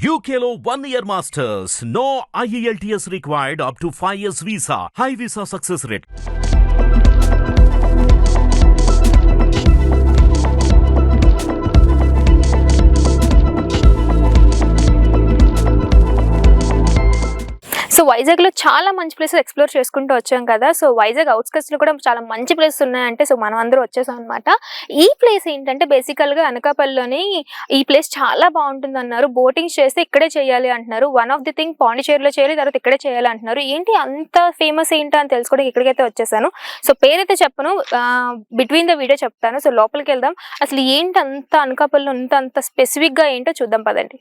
UKLO 1 year masters. No IELTS required up to 5 years visa. High visa success rate. So Vizag లో చాలా మంచి places explore చేసుకుంటూ వచ్చాం కదా. సో వైజాగ్ అవుట్స్కట్స్ లో కూడా చాలా మంచి ప్లేసెస్ ఉన్నాయంటే సో మనం అందరూ వచ్చేసాం అనమాట. ఈ ప్లేస్ ఏంటంటే బేసికల్ గా అనకాపల్లిలోని ఈ ప్లేస్ చాలా బాగుంటుంది అన్నారు. బోటింగ్ చేస్తే ఇక్కడే చేయాలి అంటున్నారు. వన్ ఆఫ్ ది థింగ్ పాండిచేరిలో చేయాలి, తర్వాత ఇక్కడే చేయాలి అంటున్నారు. ఏంటి అంత ఫేమస్ ఏంటి అని తెలుసుకోవడానికి ఇక్కడికైతే వచ్చేసాను. సో పేరైతే చెప్పను, బిట్వీన్ ద వీడియో చెప్తాను. సో లోపలికి వెళ్దాం. అసలు ఏంటి అంత అనకాపల్లిలో అంత స్పెసిఫిక్ గా ఏంటో చూద్దాం పదండి.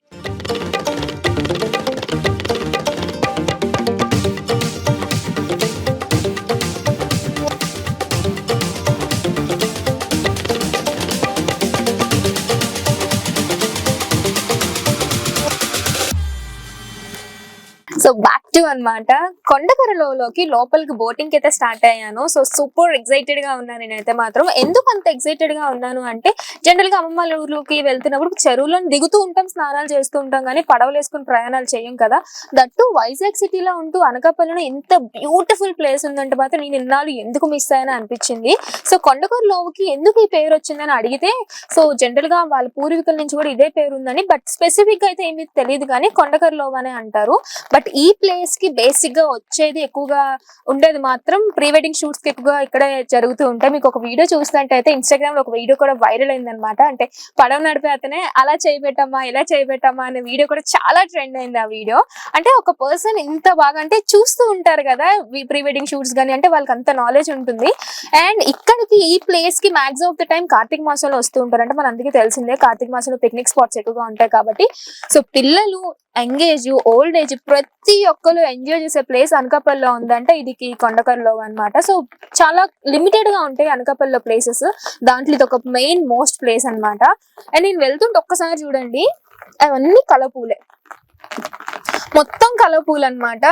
సో బ్యాక్ టు అన్నమాట, కొండకరలోకి లోపలికి బోటింగ్ అయితే స్టార్ట్ అయ్యాను. సో సూపర్ ఎక్సైటెడ్ గా ఉన్నాను నేనైతే మాత్రం. ఎందుకు అంత ఎక్సైటెడ్ గా ఉన్నాను అంటే జనరల్ గా అమ్మమ్మ ఊర్లోకి వెళ్తున్నప్పుడు చెరువులో దిగుతూ ఉంటాం, స్నానాలు చేస్తూ ఉంటాం, కానీ పడవలు వేసుకుని ప్రయాణాలు చేయం కదా. దట్టు వైజాగ్ సిటీలో ఉంటూ అనకాపల్లిలో ఎంత బ్యూటిఫుల్ ప్లేస్ ఉందంటే మాత్రం నేను ఇన్నాళ్ళు ఎందుకు మిస్ అయ్యాను అనిపించింది. సో కొండకరలోకి ఎందుకు ఈ పేరు వచ్చిందని అడిగితే సో జనరల్ గా వాళ్ళ పూర్వీకుల నుంచి కూడా ఇదే పేరు ఉందని, బట్ స్పెసిఫిక్ గా అయితే ఏమీ తెలియదు కానీ కొండకరలో అనే అంటారు. బట్ ఈ ప్లేస్ కి బేసిక్ గా వచ్చేది ఎక్కువగా ఉండేది మాత్రం ప్రీ వెడ్డింగ్ షూట్స్ కి ఎక్కువగా ఇక్కడే జరుగుతూ ఉంటాయి. మీకు ఒక వీడియో చూసినట్టయితే ఇన్స్టాగ్రామ్ లో ఒక వీడియో కూడా వైరల్ అయింది అనమాట. అంటే పడవ నడిపే అతనే అలా చేయబెట్టమ్మా ఇలా చేయబెట్టమ్మా అనే వీడియో కూడా చాలా ట్రెండ్ అయింది. ఆ వీడియో అంటే ఒక పర్సన్ ఇంత బాగా అంటే చూస్తూ ఉంటారు కదా ప్రీ వెడ్డింగ్ షూట్స్ కానీ, అంటే వాళ్ళకి అంత నాలెడ్జ్ ఉంటుంది. అండ్ ఇక్కడికి ఈ ప్లేస్ కి మాక్సిమం ఆఫ్ ద టైం కార్తీక మాసంలో వస్తూ ఉంటారు. అంటే మన అందరికీ తెలిసిందే కార్తీక మాసంలో పిక్నిక్ స్పాట్స్ ఎక్కువగా ఉంటాయి కాబట్టి సో పిల్లలు ఎంగేజ్ ఓల్డ్ ఏజ్ ప్రతి ఒక్కరు ఎంజాయ్ చేసే ప్లేస్ అనకాపల్లిలో ఉందంటే ఇది కొండకరలో అన్నమాట. సో చాలా లిమిటెడ్ గా ఉంటాయి అనకాపల్లిలో ప్లేసెస్, దాంట్లో ఇది ఒక మెయిన్ మోస్ట్ ప్లేస్ అన్నమాట. అండ్ నేను వెళ్తుంటే ఒక్కసారి చూడండి, అవన్నీ కలపూలే, మొత్తం కలపూలు అన్నమాట.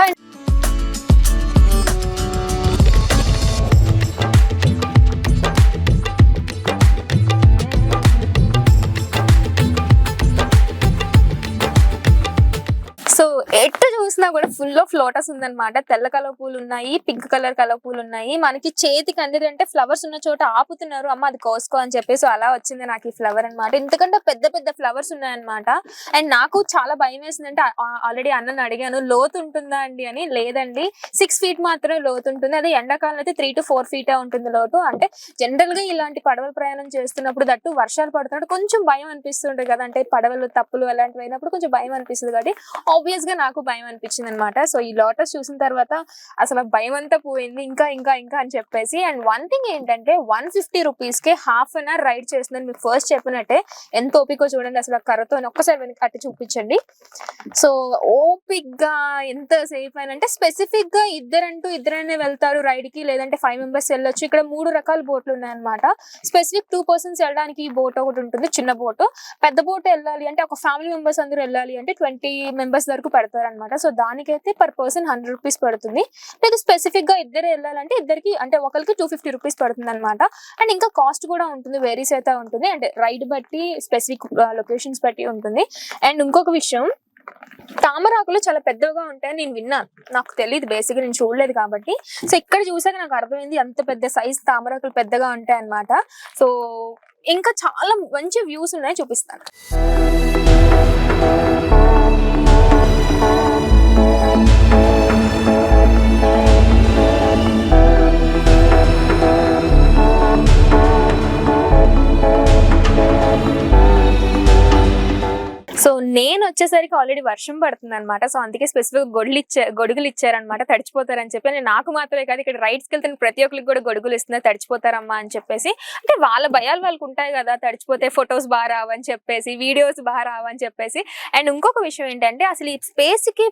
సో ఎటు చూసినా కూడా ఫుల్ ఆఫ్ లోటస్ ఉందన్నమాట. తెల్ల కలర్ పూలు ఉన్నాయి, పింక్ కలర్ కలర్ పూలు ఉన్నాయి. మనకి చేతికి అందేదంటే ఫ్లవర్స్ ఉన్న చోట ఆపుతున్నారు, అమ్మ అది కోసుకో అని చెప్పేసి అలా వచ్చింది నాకు ఈ ఫ్లవర్ అనమాట. ఎందుకంటే పెద్ద పెద్ద ఫ్లవర్స్ ఉన్నాయన్నమాట. అండ్ నాకు చాలా భయం వేసిందంటే ఆల్రెడీ అన్నని అడిగాను లోతు ఉంటుందా అండి అని, లేదండి 6 feet మాత్రమే లోతు ఉంటుంది. అదే ఎండాకాలం అయితే 3 to 4 feet ఉంటుంది లోతు. అంటే జనరల్ గా ఇలాంటి పడవల ప్రయాణం చేస్తున్నప్పుడు దట్టు వర్షాలు పడుతున్నప్పుడు కొంచెం భయం అనిపిస్తుంటుంది కదా, అంటే పడవలు తప్పులు అలాంటివి అయినప్పుడు కొంచెం భయం అనిపిస్తుంది కాబట్టి ఆబ్వియస్ గా నాకు భయం అనిపించింది అనమాట. సో ఈ లోటస్ చూసిన తర్వాత అసలు భయం అంతా పోయింది, ఇంకా ఇంకా ఇంకా అని చెప్పేసి. అండ్ వన్ థింగ్ ఏంటంటే 150 rupees కి ½ an hour రైడ్ చేస్తుందని మీకు ఫస్ట్ చెప్పినట్టే. ఎంత ఓపికో చూడండి అసలు కర్రతో ఒక్కసారి వెనక్కి కట్టి చూపించండి. సో ఓపిక్ గా ఎంత సేఫ్ అయినా అంటే స్పెసిఫిక్ గా ఇద్దరనే వెళ్తారు రైడ్ కి, లేదంటే 5 members వెళ్ళొచ్చు. ఇక్కడ 3 రకాల బోట్లు ఉన్నాయన్నమాట. స్పెసిఫిక్ 2 persons వెళ్ళడానికి ఈ బోట్ ఒకటి ఉంటుంది, చిన్న బోటు. పెద్ద బోట్ వెళ్ళాలి అంటే ఒక ఫ్యామిలీ మెంబర్స్ అందరూ వెళ్ళాలి అంటే 20 members వరకు పెడతారు అనమాట. సో దానికైతే per person 100 rupees పడుతుంది. లేదా స్పెసిఫిక్ గా ఇద్దరు వెళ్ళాలంటే ఇద్దరికి అంటే ఒకరికి 250 rupees పడుతుంది అనమాట. అండ్ ఇంకా కాస్ట్ కూడా ఉంటుంది, వేరీస్ అయితే ఉంటుంది, అంటే రైడ్ బట్టి స్పెసిఫిక్ లొకేషన్స్ బట్టి ఉంటుంది. అండ్ ఇంకొక విషయం, తామరాకులు చాలా పెద్దగా ఉంటాయని నేను విన్నాను, నాకు తెలియదు బేసిక్గా నేను చూడలేదు కాబట్టి. సో ఇక్కడ చూసాక నాకు అర్థమైంది అంత పెద్ద సైజ్ తామరాకులు పెద్దగా ఉంటాయి అన్నమాట. సో ఇంకా చాలా మంచి వ్యూస్ ఉన్నాయి, చూపిస్తాను. సో నేను వచ్చేసరికి ఆల్రెడీ వర్షం పడుతుంది అనమాట. సో అందుకే స్పెసిఫిక్ గొడుగులు ఇచ్చారనమాట, తడిచిపోతారని చెప్పి. నేను నాకు మాత్రమే కాదు ఇక్కడ రైడ్స్కి వెళ్తున్న ప్రతి ఒక్కరికి కూడా గొడుగులు ఇస్తున్నారు, తడిచిపోతారమ్మా అని చెప్పేసి. అంటే వాళ్ళ భయాలు వాళ్ళకి ఉంటాయి కదా, తడిచిపోతే ఫొటోస్ బాగా రావని చెప్పేసి, వీడియోస్ బాగా రావని చెప్పేసి. అండ్ ఇంకొక విషయం ఏంటంటే అసలు ఈ స్పేస్కి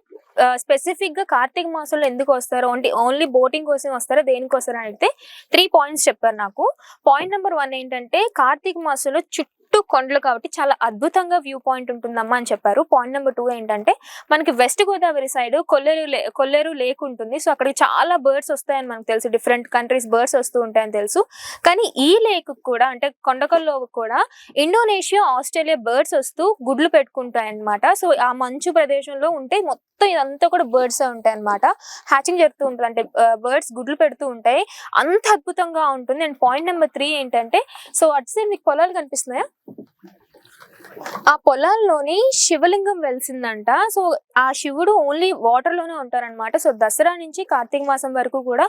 స్పెసిఫిక్ గా కార్తీక మాసంలో ఎందుకు వస్తారు, ఓన్లీ బోటింగ్ కోసం వస్తారా దేనికి వస్తారా అని అయితే 3 points చెప్పారు నాకు. పాయింట్ నెంబర్ 1 ఏంటంటే కార్తీక మాసంలో చుట్టూ చుట్టూ కొండలు కాబట్టి చాలా అద్భుతంగా వ్యూ పాయింట్ ఉంటుందమ్మా అని చెప్పారు. పాయింట్ నెంబర్ 2 ఏంటంటే మనకి వెస్ట్ గోదావరి సైడ్ కొల్లేరు లేక్ ఉంటుంది. సో అక్కడికి చాలా బర్డ్స్ వస్తాయని మనకు తెలుసు, డిఫరెంట్ కంట్రీస్ బర్డ్స్ వస్తూ ఉంటాయని తెలుసు. కానీ ఈ లేక్ కూడా అంటే కొండకల్లో కూడా ఇండోనేషియా, ఆస్ట్రేలియా బర్డ్స్ వస్తూ గుడ్లు పెట్టుకుంటాయి అన్నమాట. సో ఆ మంచు ప్రదేశంలో ఉంటే మొత్తం ఇదంతా కూడా బర్డ్స్ ఉంటాయి అన్నమాట. హ్యాచింగ్ జరుగుతూ ఉంటుంది, అంటే బర్డ్స్ గుడ్లు పెడుతూ ఉంటాయి. అంత అద్భుతంగా ఉంటుంది. అండ్ పాయింట్ నెంబర్ 3 ఏంటంటే, సో అటు సైడ్ మీకు పొలాలు కనిపిస్తున్నాయా, ఆ పొలాల్లోని శివలింగం వెలిసిందంట. సో ఆ శివుడు ఓన్లీ వాటర్ లోనే ఉంటారనమాట. సో దసరా నుంచి కార్తీక మాసం వరకు కూడా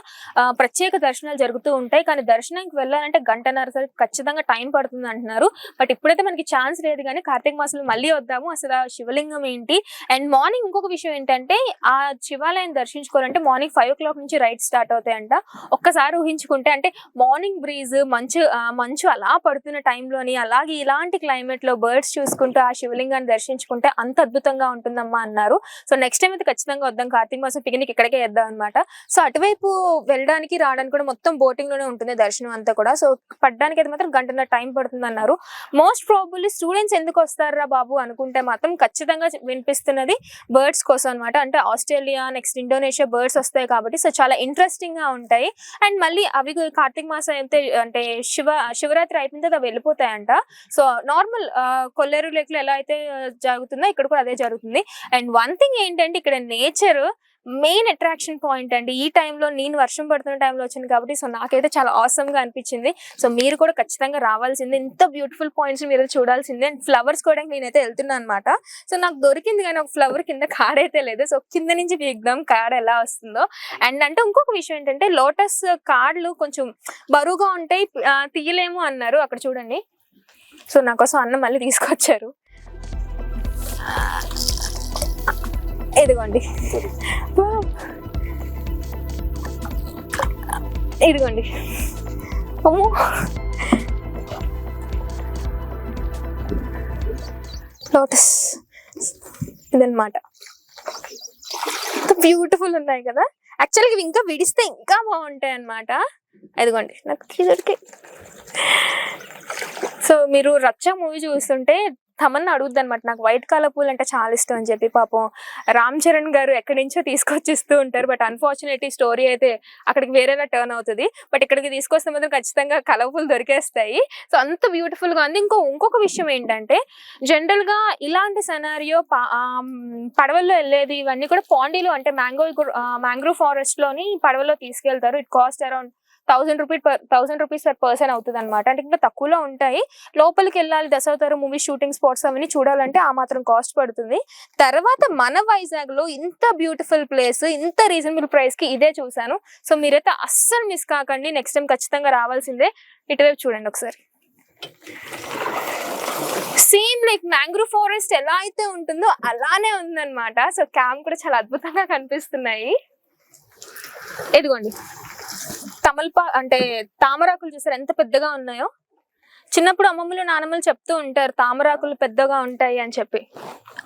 ప్రత్యేక దర్శనాలు జరుగుతూ ఉంటాయి. కానీ దర్శనానికి వెళ్ళాలంటే 1.5 ఖచ్చితంగా టైం పడుతుంది అంటున్నారు. బట్ ఇప్పుడైతే మనకి ఛాన్స్ లేదు, కానీ కార్తీక మాసంలో మళ్ళీ వద్దాము. అసలు ఆ శివలింగం ఏంటి, అండ్ మార్నింగ్ ఇంకొక విషయం ఏంటంటే, ఆ శివాలయం దర్శించుకోవాలంటే మార్నింగ్ 5 o'clock నుంచి రైడ్ స్టార్ట్ అవుతాయంట. ఒక్కసారి ఊహించుకుంటే, అంటే మార్నింగ్ బ్రీజ్, మంచు అలా పడుతున్న టైంలోని, అలాగే ఇలాంటి క్లైమేట్ లో బర్డ్స్ చూసుకుంటూ ఆ శివలింగాన్ని దర్శించుకుంటే అంత అద్భుతంగా ఉంటుందమ్మా అన్నారు. సో నెక్స్ట్ టైం అయితే ఖచ్చితంగా వద్దాం, కార్తీక మాసం పిక్నిక్ ఇక్కడికే వేద్దాం అనమాట. సో అటువైపు వెళ్ళడానికి రావడానికి కూడా మొత్తం బోటింగ్ లోనే ఉంటుంది దర్శనం అంతా కూడా. సో పడ్డానికి అయితే మాత్రం 1.5 టైం పడుతుంది అన్నారు. మోస్ట్ ప్రాబబ్లీ స్టూడెంట్స్ ఎందుకు వస్తారా బాబు అనుకుంటే మాత్రం ఖచ్చితంగా వినిపిస్తున్నది బర్డ్స్ కోసం అనమాట. అంటే ఆస్ట్రేలియా, నెక్స్ట్ ఇండోనేషియా బర్డ్స్ వస్తాయి కాబట్టి సో చాలా ఇంట్రెస్టింగ్ గా ఉంటాయి. అండ్ మళ్ళీ అవి కార్తీక మాసం అయితే అంటే శివరాత్రి అయిపోయిన తర్వాత అవి వెళ్ళిపోతాయంట. సో నార్మల్ కొల్లేరు లేక్ లో ఎలా అయితే జరుగుతుందో ఇక్కడ కూడా అదే జరుగుతుంది. అండ్ వన్ థింగ్ ఏంటంటే, ఇక్కడ నేచర్ మెయిన్ అట్రాక్షన్ పాయింట్ అండి. ఈ టైంలో నేను వర్షం పడుతున్న టైంలో వచ్చింది కాబట్టి సో నాకైతే చాలా ఆసమ్ గా అనిపించింది. సో మీరు కూడా ఖచ్చితంగా రావాల్సిందే, ఇంత బ్యూటిఫుల్ పాయింట్స్ మీరు చూడాల్సిందే. అండ్ ఫ్లవర్స్ కూడా నేనైతే వెళ్తున్నాను అనమాట. సో నాకు దొరికింది కానీ ఒక ఫ్లవర్ కింద కాడైతే లేదు. సో కింద నుంచి పీకుదాం కాడ ఎలా వస్తుందో. అండ్ అంటే ఇంకొక విషయం ఏంటంటే, లోటస్ కాడలు కొంచెం బరువుగా ఉంటాయి, తీయలేము అన్నారు. అక్కడ చూడండి. సో నా కోసం అన్న మళ్ళీ తీసుకొచ్చారు, ఇదిగోండి ఇదిగోండి. అమ్మో లోటస్ ఇదన్నమాట. బ్యూటిఫుల్ ఉన్నాయి కదా. యాక్చువల్గా ఇవి ఇంకా విడిస్తే ఇంకా బాగుంటాయి అన్నమాట. ఇదిగోండి నాకు దొరికి. సో మీరు రచ్చ మూవీ చూస్తుంటే తమన్నా అడుగుద్ది అనమాట, నాకు వైట్ కలర్ పూలు అంటే చాలా ఇష్టం అని చెప్పి. పాపం రామ్ చరణ్ గారు ఎక్కడి నుంచో తీసుకొచ్చిస్తూ ఉంటారు. బట్ అన్ఫార్చునేట్లీ స్టోరీ అయితే అక్కడికి వేరేలా టర్న్ అవుతుంది. బట్ ఇక్కడికి తీసుకొస్తే మాత్రం ఖచ్చితంగా కలర్ పూలు దొరికేస్తాయి. సో అంత బ్యూటిఫుల్ గా ఉంది. ఇంకొక విషయం ఏంటంటే, జనరల్ గా ఇలాంటి సెనారియో పడవల్లో వెళ్ళేది ఇవన్నీ కూడా పాండీలో, అంటే మ్యాంగ్రోవ్ ఫారెస్ట్ లోని పడవలో తీసుకెళ్తారు. It cost around 1,000 rupees per person అవుతుంది అనమాట. అంటే ఇంకా తక్కువలో ఉంటాయి. లోపలికి వెళ్ళాలి, దశావతారం మూవీ షూటింగ్ స్పాట్స్ అవన్నీ చూడాలంటే ఆ మాత్రం కాస్ట్ పడుతుంది. తర్వాత మన వైజాగ్ లో ఇంత బ్యూటిఫుల్ ప్లేస్, ఇంత రీజనబుల్ ప్రైస్ కి ఇదే చూసాను. సో మీరైతే అస్సలు మిస్ కాకండి, నెక్స్ట్ టైం ఖచ్చితంగా రావాల్సిందే. ఇటువైపు చూడండి ఒకసారి. సేమ్ లైక్ మ్యాంగ్రోవ్ ఫారెస్ట్ ఎలా అయితే ఉంటుందో అలానే ఉందన్నమాట. సో క్యాంప్ కూడా చాలా అద్భుతంగా కనిపిస్తున్నాయి. ఇదిగోండి అంటే తామరాకులు చూసారు ఎంత పెద్దగా ఉన్నాయో. చిన్నప్పుడు అమ్మమ్మలు నానమ్మలు చెప్తూ ఉంటారు తామరాకులు పెద్దగా ఉంటాయి అని చెప్పి.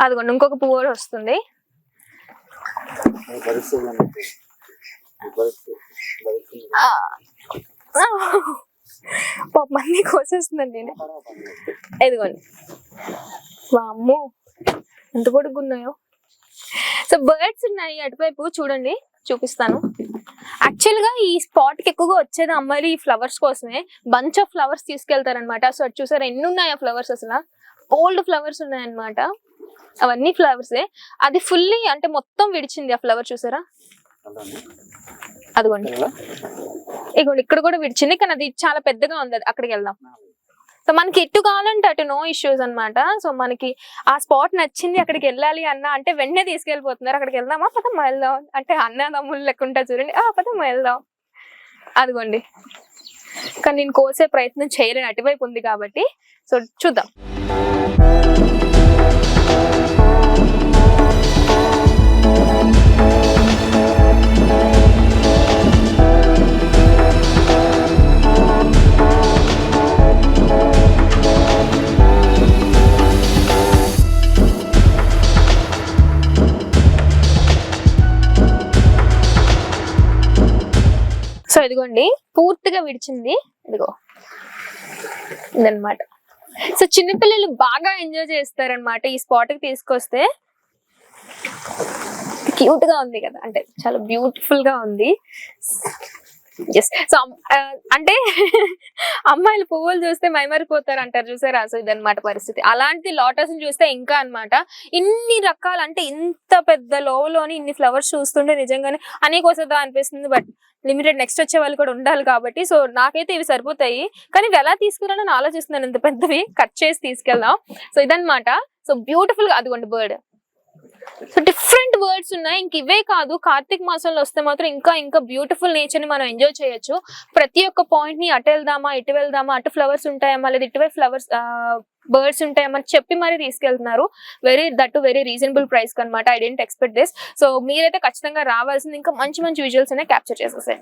అదిగోండి ఇంకొక పువ్వు కూడా వస్తుంది. మంది కోసేస్తుందండి నేను. ఇదిగోండి వామ్మో ఎంత పొడుగున్నాయో. సో బర్డ్స్ ఉన్నాయి అటువైపు చూడండి, చూపిస్తాను. యాక్చువల్ గా ఈ స్పాట్ కి ఎక్కువగా వచ్చేది అమ్మాయిలు ఈ ఫ్లవర్స్ కోసమే. బంచ్ ఆఫ్ ఫ్లవర్స్ తీసుకెళ్తారనమాట. సో అటు చూసారా ఎన్ని ఉన్నాయి ఆ ఫ్లవర్స్, అసలు ఓల్డ్ ఫ్లవర్స్ ఉన్నాయన్నమాట. అవన్నీ ఫ్లవర్సే. అది ఫుల్లీ అంటే మొత్తం విడిచింది ఆ ఫ్లవర్, చూసారా అదిగోండి. ఇగోండి ఇక్కడ కూడా విడిచింది, కానీ అది చాలా పెద్దగా ఉంది. అది అక్కడికి వెళ్దాం. సో మనకి ఎటు కావాలంటే అటు నో ఇష్యూస్ అనమాట. సో మనకి ఆ స్పాట్ నచ్చింది, అక్కడికి వెళ్ళాలి అన్న అంటే వెంటనే తీసుకెళ్ళిపోతున్నారు. అక్కడికి వెళ్దామా, పదమ్మా వెళ్దాం అంటే అన్నదమ్ములు లెక్కుంటా చూడండి, పదమ్మా వెళ్దాం. అదిగోండి. కానీ నేను కోసే ప్రయత్నం చేయలేను, అటువైపు ఉంది కాబట్టి. సో చూద్దాం. సో ఇదిగోండి పూర్తిగా విడిచింది, ఇదిగో ఇదన్నమాట. సో చిన్నపిల్లలు బాగా ఎంజాయ్ చేస్తారనమాట ఈ స్పాట్ కి తీసుకొస్తే. క్యూట్ గా ఉంది కదా, అంటే చాలా బ్యూటిఫుల్ గా ఉంది. ఎస్, సో అంటే అమ్మాయిలు పువ్వులు చూస్తే మైమరిపోతారు అంటారు చూసారా, సో ఇదన్నమాట పరిస్థితి. అలాంటి లోటస్ చూస్తే ఇంకా అన్నమాట ఇన్ని రకాలు, అంటే ఇంత పెద్ద లోలోని ఇన్ని ఫ్లవర్స్ చూస్తుంటే నిజంగానే అనేక వస్తుందా అనిపిస్తుంది. బట్ లిమిటెడ్, నెక్స్ట్ వచ్చే వాళ్ళు కూడా ఉండాలి కాబట్టి సో నాకైతే ఇవి సరిపోతాయి. కానీ ఇవి ఎలా తీసుకురానని ఆలోచిస్తున్నాను, ఇంత పెద్దవి కట్ చేసి తీసుకెళ్దాం. సో ఇదన్నమాట. సో బ్యూటిఫుల్ గా అదిగోండి బర్డ్. సో డిఫరెంట్ వర్డ్స్ ఉన్నాయి. ఇంక ఇవే కాదు, కార్తీక మాసంలో వస్తే మాత్రం ఇంకా ఇంకా బ్యూటిఫుల్ నేచర్ ని మనం ఎంజాయ్ చేయొచ్చు. ప్రతి ఒక్క పాయింట్ ని అటు వెళ్దామా ఇటు వెళ్దామా, అటు ఫ్లవర్స్ ఉంటాయమ్మా లేదా ఇటువైపు ఫ్లవర్స్ బర్డ్స్ ఉంటాయమ్మని చెప్పి మరీ తీసుకెళ్తున్నారు. వెరీ రీజనబుల్ ప్రైస్ అనమాట. I didn't expect this. So మీరైతే ఖచ్చితంగా రావాల్సింది. ఇంకా మంచి మంచి విజువల్స్ అనేవి క్యాప్చర్ చేసేసాయి.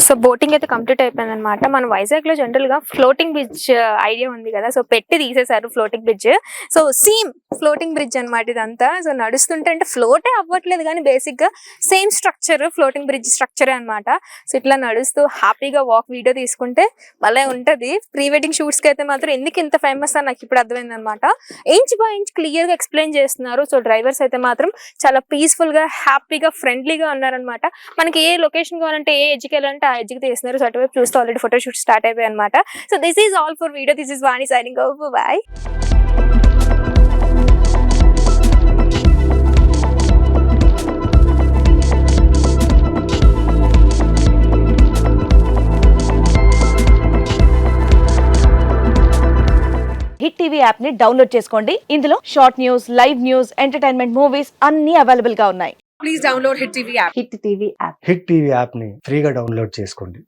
సో బోటింగ్ అయితే కంప్లీట్ అయిపోయింది అనమాట. మన వైజాగ్ లో జనరల్ గా ఫ్లోటింగ్ బ్రిడ్జ్ ఐడియా ఉంది కదా, సో పెట్టి తీసేశారు floating bridge. So same floating bridge అనమాట ఇదంతా. సో నడుస్తుంటే అంటే ఫ్లోటే అవ్వట్లేదు కానీ బేసిక్ గా సేమ్ స్ట్రక్చర్, ఫ్లోటింగ్ బ్రిడ్జ్ స్ట్రక్చరే అనమాట. సో ఇట్లా నడుస్తూ హ్యాపీగా వాక్ వీడియో తీసుకుంటే భలే ఉంటది. ప్రీ వెడ్డింగ్ షూట్స్ కి అయితే మాత్రం ఎందుకు ఇంత ఫేమస్ అని నాకు ఇప్పుడు అర్థమైంది అనమాట. ఇంచ్ బై ఇంచ్ క్లియర్ గా ఎక్స్ప్లెయిన్ చేస్తున్నారు. సో డ్రైవర్స్ అయితే మాత్రం చాలా పీస్ఫుల్ గా హ్యాపీగా ఫ్రెండ్లీగా ఉన్నారనమాట. మనకి ఏ లొకేషన్ కావాలంటే ఏ ఎడ్జ్కి వెళ్ళాలంటే ఆ ఎడ్జ్కి తీస్తున్నారు. సో అటువైపు చూస్తే ఆల్రెడీ ఫోటో షూట్ స్టార్ట్ అయిపోయాయి అనమాట. So this is all for video. This is Vani signing off. By. Hit TV app ని డౌన్లోడ్ చేసుకోండి. ఇందులో short news, live news, entertainment movies అన్ని అవైలబుల్ గా ఉన్నాయి. Please download Hit TV app. Hit TV app. Hit TV యాప్ని ఫ్రీగా download చేసుకోండి.